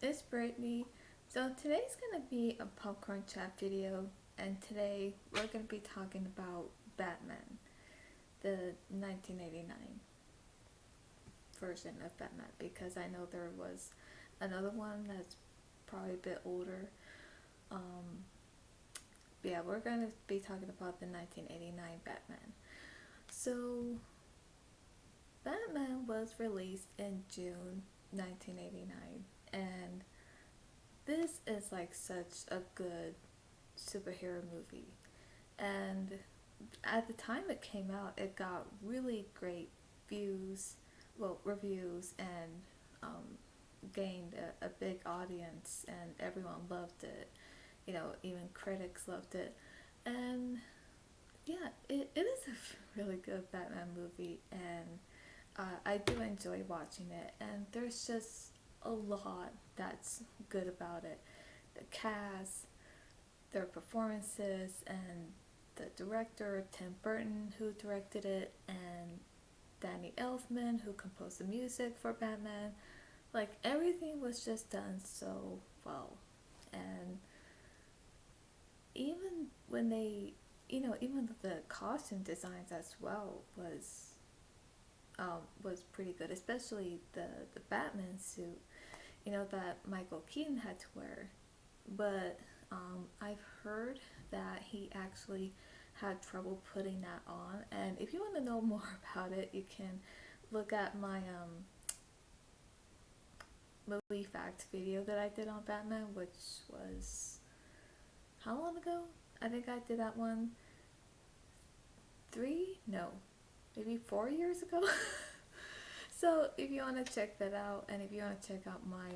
It's Brittany. So today's gonna be a popcorn chat video, and today we're gonna be talking about Batman, the 1989 version of Batman, because I know there was another one that's probably a bit older. Um, but yeah, we're gonna be talking about the 1989 Batman. So Batman was released in June 1989, and this is like such a good superhero movie. And at the time it came out, it got really great reviews, and gained a big audience, and everyone loved it. Even critics loved it. And yeah, it is a really good Batman movie, and I do enjoy watching it. And there's just a lot that's good about it. The cast, their performances, and the director Tim Burton, who directed it, and Danny Elfman, who composed the music for Batman. Like, everything was just done so well. And even when even the costume designs as well was pretty good, especially the Batman suit, that Michael Keaton had to wear. But I've heard that he actually had trouble putting that on. And if you want to know more about it, you can look at my movie fact video that I did on Batman, which was how long ago? I think I did that one no, maybe 4 years ago. So if you want to check that out, and if you want to check out my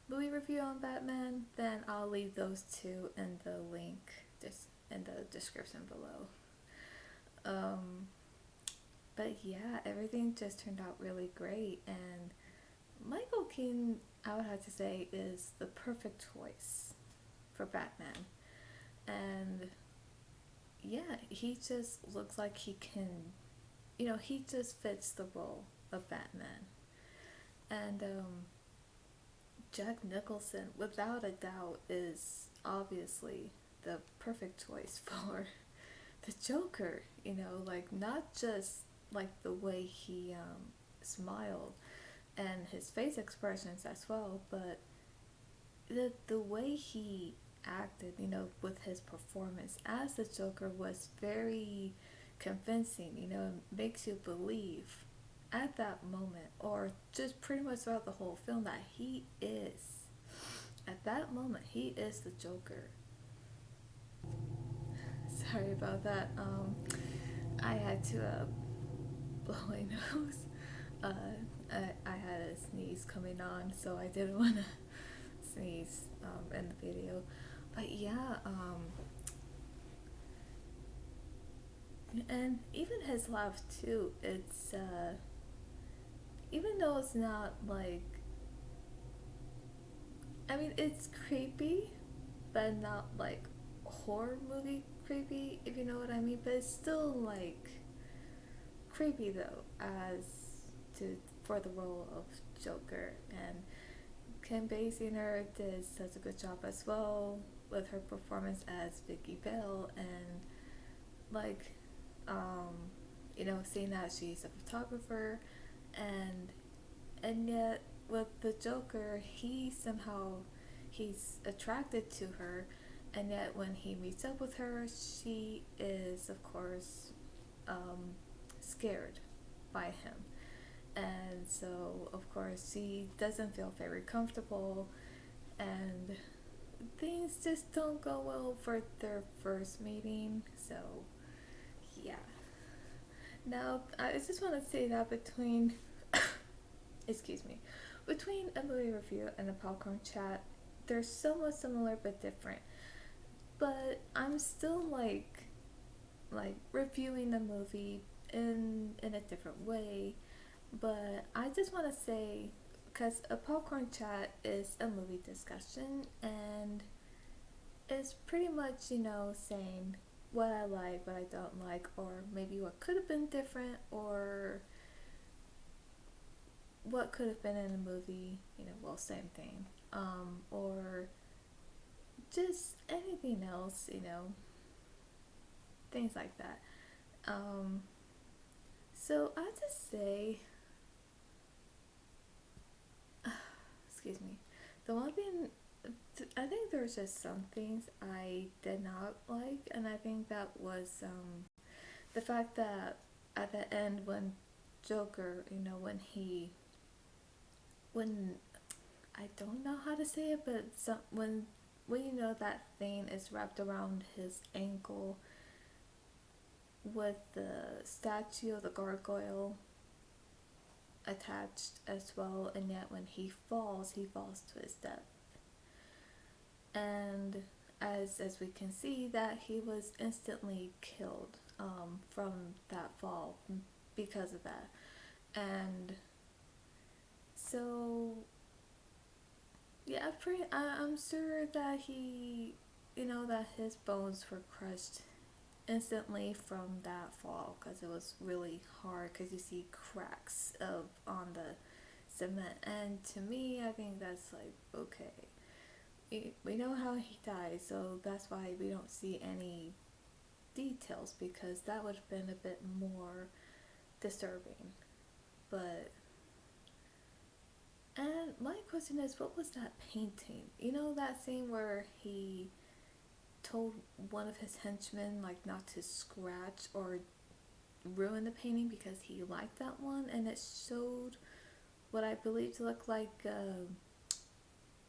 movie review on Batman, then I'll leave those two in the link just in the description below. Um, but yeah, everything just turned out really great, and Michael Keaton, I would have to say, is the perfect choice for Batman. And yeah, he just looks like he can, he just fits the role of Batman. And Jack Nicholson, without a doubt, is obviously the perfect choice for the Joker. Like, not just like the way he smiled and his face expressions as well, but the way he acted, with his performance as the Joker was very convincing. It makes you believe at that moment, or just pretty much throughout the whole film, that at that moment, he is the Joker. Sorry about that. I had to blow my nose. Uh, I had a sneeze coming on, so I didn't want to sneeze in the video. But yeah, and even his laugh too. It's even though it's not like, I mean, it's creepy, but not like horror movie creepy, if you know what I mean. But it's still like creepy though, as to for the role of Joker. And Kim Basinger did such a good job as well with her performance as Vicky Bell. And like, um, seeing that she's a photographer, and yet with the Joker, he's attracted to her, and yet when he meets up with her, she is, of course, um, scared by him. And so, of course, she doesn't feel very comfortable, and things just don't go well for their first meeting. So, yeah. Now, I just want to say that excuse me, between a movie review and a popcorn chat, they're somewhat similar but different. But I'm still like reviewing the movie in a different way. But I just want to say, because a popcorn chat is a movie discussion, and it's pretty much, saying what I like, what I don't like, or maybe what could have been different, or what could have been in a movie, well, same thing. Or just anything else, things like that. Um, so I just say, excuse me, the one thing, I think there's just some things I did not like, and I think that was the fact that at the end when Joker, when I don't know how to say it, but when that thing is wrapped around his ankle with the statue of the gargoyle attached as well, and yet when he falls to his death. And as we can see, that he was instantly killed from that fall because of that. And so yeah, I'm sure that that his bones were crushed instantly from that fall because it was really hard because you see cracks of on the cement. And to me, I think that's like, okay, we know how he died, so that's why we don't see any details, because that would have been a bit more disturbing. But and my question is, what was that painting? That scene where he told one of his henchmen like not to scratch or ruin the painting because he liked that one, and it showed what I believe to look like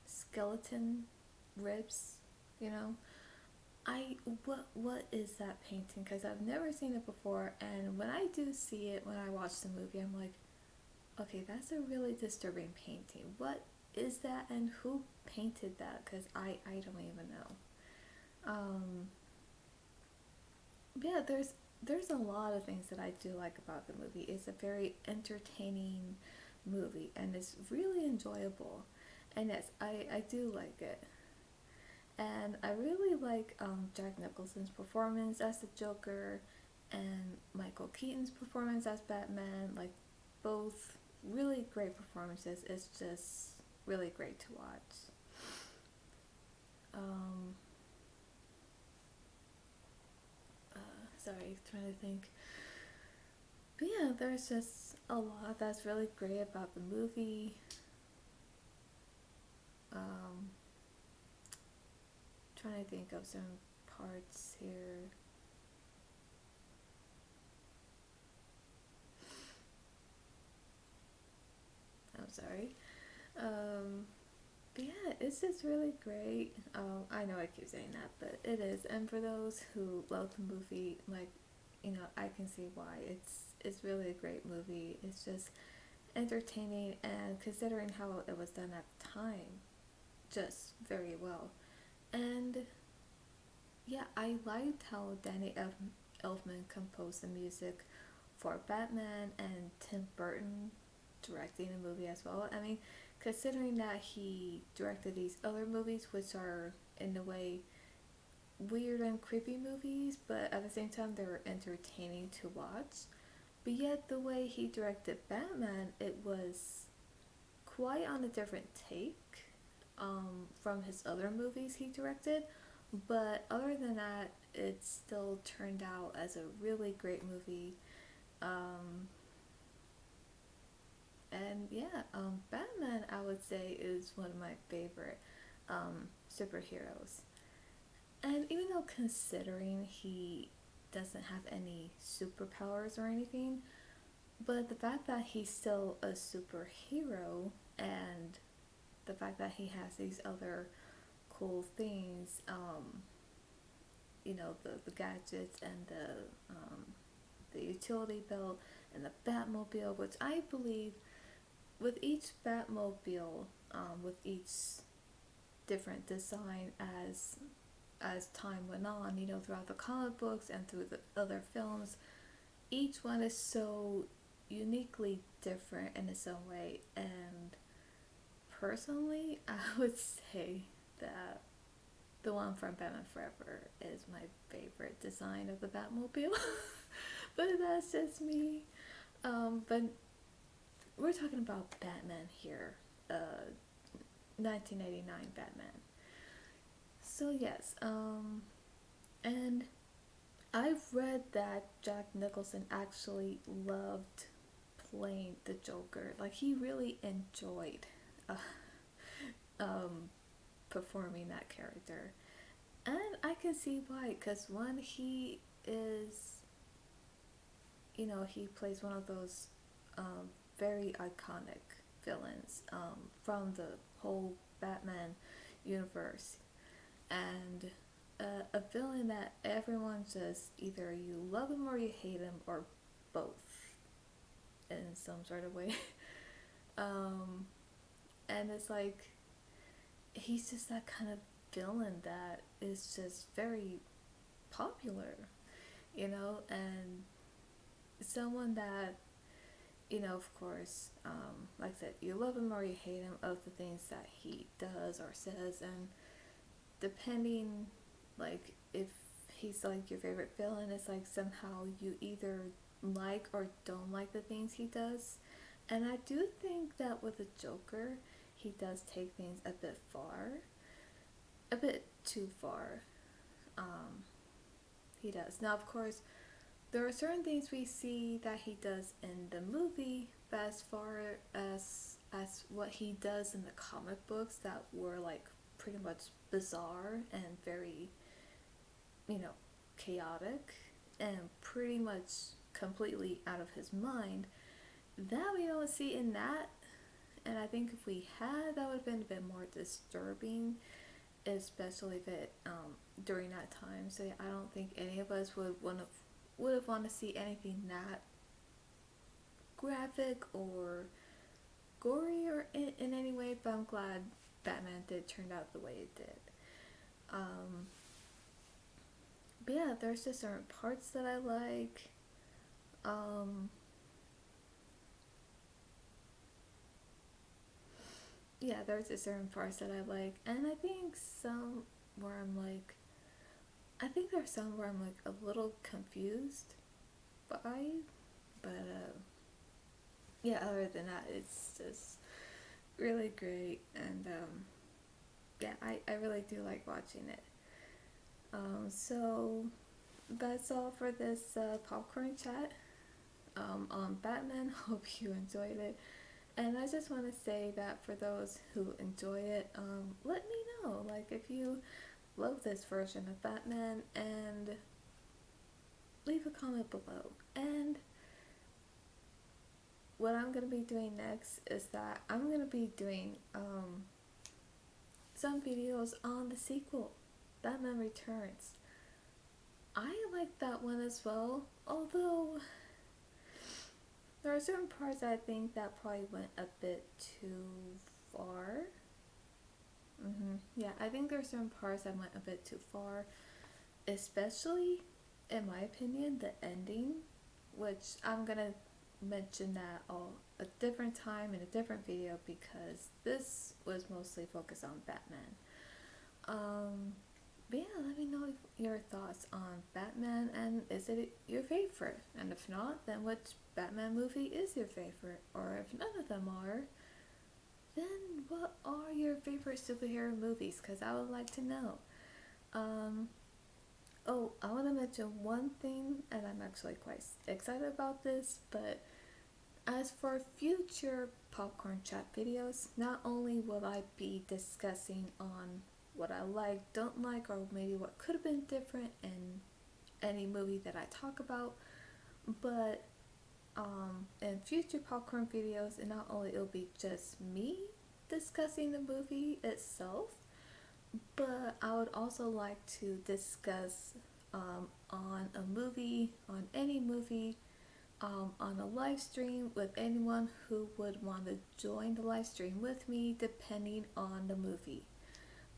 skeleton ribs. You know, what is that painting? Because I've never seen it before, and when I do see it when I watch the movie, I'm like, okay, that's a really disturbing painting. What is that, and who painted that? Because I don't even know. Um, yeah, there's a lot of things that I do like about the movie. It's a very entertaining movie, and it's really enjoyable. And yes, I do like it. And I really like Jack Nicholson's performance as the Joker and Michael Keaton's performance as Batman. Like, both really great performances. It's just really great to watch. Um, Sorry, trying to think. But yeah, there's just a lot that's really great about the movie. Um, Trying to think of some parts here. I'm sorry. Um, but yeah, it's just really great. I know I keep saying that, but it is. And for those who love the movie, like, I can see why. It's really a great movie. It's just entertaining, and considering how it was done at the time, just very well. And yeah, I liked how Elfman composed the music for Batman, and Tim Burton directing the movie as well. I mean, considering that he directed these other movies, which are in a way weird and creepy movies, but at the same time they were entertaining to watch. But yet, the way he directed Batman, it was quite on a different take from his other movies he directed. But other than that, it still turned out as a really great movie. Um, and yeah, Batman, I would say, is one of my favorite superheroes. And even though considering he doesn't have any superpowers or anything, but the fact that he's still a superhero, and the fact that he has these other cool things, the gadgets and the utility belt and the Batmobile, which I believe with each Batmobile, with each different design as time went on, throughout the comic books and through the other films, each one is so uniquely different in its own way. And personally, I would say that the one from Batman Forever is my favorite design of the Batmobile. But that's just me. But we're talking about Batman here, 1989 Batman. So yes, and I've read that Jack Nicholson actually loved playing the Joker. Like he really enjoyed uh, um, performing that character, and I can see why. Cause one, he is, he plays one of those very iconic villains from the whole Batman universe, and a villain that everyone just either you love him or you hate him or both in some sort of way. um, and it's like he's just that kind of villain that is just very popular, and someone that, of course, like I said, you love him or you hate him of the things that he does or says, and depending, like, if he's like your favorite villain, it's like somehow you either like or don't like the things he does. And I do think that with the Joker, he does take things a bit far, a bit too far. Um, he does. Now, of course, there are certain things we see that he does in the movie, but as far as what he does in the comic books that were like pretty much bizarre and very, you know, chaotic and pretty much completely out of his mind, that we don't see in that. And I think if we had, that would have been a bit more disturbing, especially if it during that time. So yeah, I don't think any of us would have wanted to see anything that graphic or gory or in any way. But I'm glad Batman did turn out the way it did. Um, but yeah, there's just certain parts that I like. Um, yeah, there's just certain parts that I like, and I think some where I'm like, I think there's some where I'm like a little confused by, but yeah, other than that, it's just really great, and yeah, I really do like watching it. So that's all for this popcorn chat on Batman. Hope you enjoyed it. And I just want to say that for those who enjoy it, let me know. Like, if you love this version of Batman, and leave a comment below. And what I'm going to be doing next is that I'm going to be doing some videos on the sequel, Batman Returns. I like that one as well, although there are certain parts I think that probably went a bit too far. Yeah, I think there are certain parts that went a bit too far, especially, in my opinion, the ending, which I'm gonna mention that all a different time in a different video because this was mostly focused on Batman. Um, but yeah, let me know your thoughts on Batman, and is it your favorite? And if not, then which Batman movie is your favorite? Or if none of them are, then what are your favorite superhero movies? Because I would like to know. Um, oh, I want to mention one thing, and I'm actually quite excited about this, but as for future popcorn chat videos, not only will I be discussing on what I like, don't like, or maybe what could have been different in any movie that I talk about, but in future popcorn videos, and not only it'll be just me discussing the movie itself, but I would also like to discuss on a movie, on any movie, on a live stream with anyone who would want to join the live stream with me depending on the movie.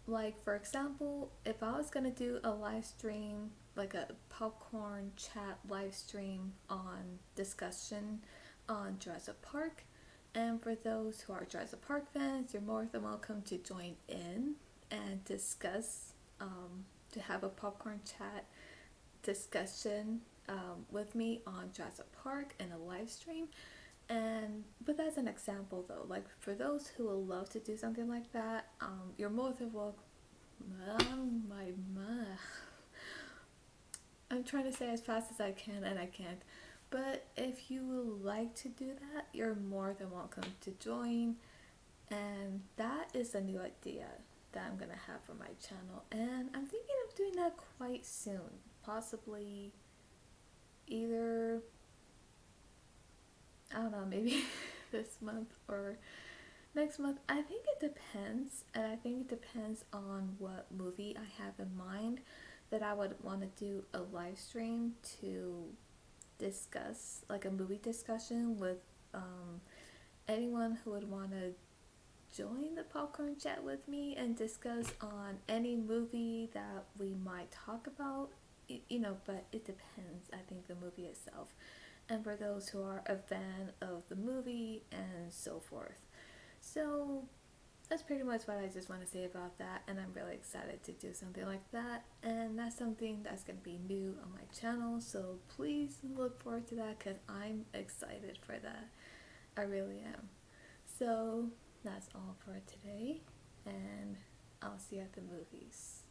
Like, for example, if I was gonna do a live stream, like a popcorn chat live stream on discussion on Jurassic Park, and for those who are Jurassic Park fans, you're more than welcome to join in and discuss, to have a popcorn chat discussion with me on Jurassic Park in a live stream. And but that's an example though. Like for those who will love to do something like that, you're more than welcome. My, I'm trying to say as fast as I can and I can't. But if you would like to do that, you're more than welcome to join. And that is a new idea that I'm gonna have for my channel. And I'm thinking of doing that quite soon. Possibly either, I don't know, maybe this month or next month. I think it depends. And I think it depends on what movie I have in mind that I would want to do a live stream to discuss, like a movie discussion with anyone who would want to join the popcorn chat with me and discuss on any movie that we might talk about. You know, but it depends. I think the movie itself, and for those who are a fan of the movie and so forth. So that's pretty much what I just want to say about that, and I'm really excited to do something like that, and that's something that's going to be new on my channel, so please look forward to that because I'm excited for that. I really am. So that's all for today, and I'll see you at the movies.